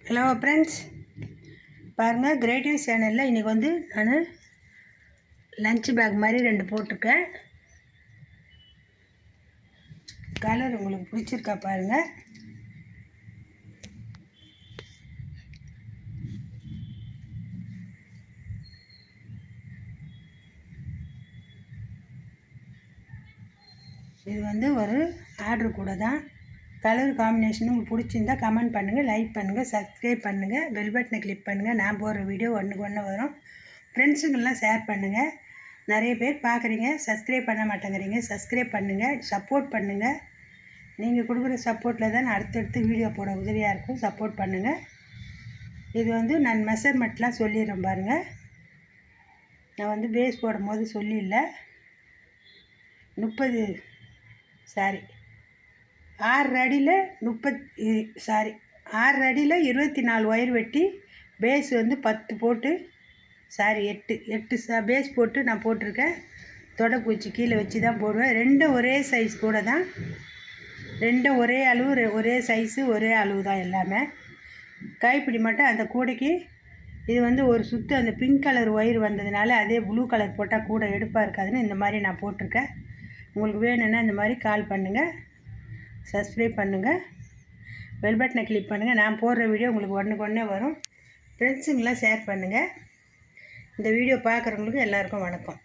Hello friends, பாருங்கள் creative சேனலில் இன்றைக்கி வந்து நான் லஞ்ச் பேக் மாதிரி 2 போட்டிருக்கேன். கலர் உங்களுக்கு பிடிச்சிருக்கா பாருங்கள். இது வந்து ஒரு ஆர்டர் கூட தான். கலர் காம்பினேஷன் உங்களுக்கு பிடிச்சிருந்தா கமெண்ட் பண்ணுங்கள், லைக் பண்ணுங்கள், சப்ஸ்கிரைப் பண்ணுங்கள், பெல் பட்டனை கிளிக் பண்ணுங்கள். நான் போடுற வீடியோ ஒன்றுக்கு ஒன்று வரும். ஃப்ரெண்ட்ஸுங்கெல்லாம் ஷேர் பண்ணுங்கள். நிறைய பேர் பார்க்குறீங்க, சப்ஸ்கிரைப் பண்ண மாட்டேங்கிறீங்க. சப்ஸ்கிரைப் பண்ணுங்கள், சப்போர்ட் பண்ணுங்கள். நீங்கள் கொடுக்குற சப்போர்ட்டில் தான் நான் அடுத்தடுத்து வீடியோ போட உதவியாக இருக்கும். சப்போர்ட் பண்ணுங்கள். இது வந்து நான் மெஷர்மெண்ட்லாம் சொல்லிடுறேன் பாருங்கள். நான் வந்து பேஸ் போடும் போது சொல்லிடல. 6 அடியில் 24 ஒயர் வெட்டி பேஸ் வந்து 10 போட்டு 8 பேஸ் போட்டு நான் போட்டிருக்கேன். தொடைப்பூச்சி கீழே வச்சு தான் போடுவேன். 2 ஒரே சைஸ் கூட தான், 2 ஒரே அளவு, ஒரே சைஸு, ஒரே அளவு தான் எல்லாமே. கைப்பிடி மட்டும் அந்த கூடைக்கு இது வந்து ஒரு சுற்று அந்த பிங்க் கலர் ஒயர் வந்ததுனால அதே ப்ளூ கலர் போட்டால் கூட எடுப்பாக இருக்காதுன்னு இந்த மாதிரி நான் போட்டிருக்கேன். உங்களுக்கு வேணும்னா இந்த மாதிரி கால் பண்ணுங்கள், சப்ஸ்கிரைப் பண்ணுங்கள், பெல் பட்டனை கிளிக் பண்ணுங்கள். நான் போடுற வீடியோ உங்களுக்கு ஒன்றுக்கு ஒன்றே வரும். ஃப்ரெண்ட்ஸுங்களாம் ஷேர் பண்ணுங்கள். இந்த வீடியோ பார்க்குறவங்களுக்கு எல்லாருக்கும் வணக்கம்.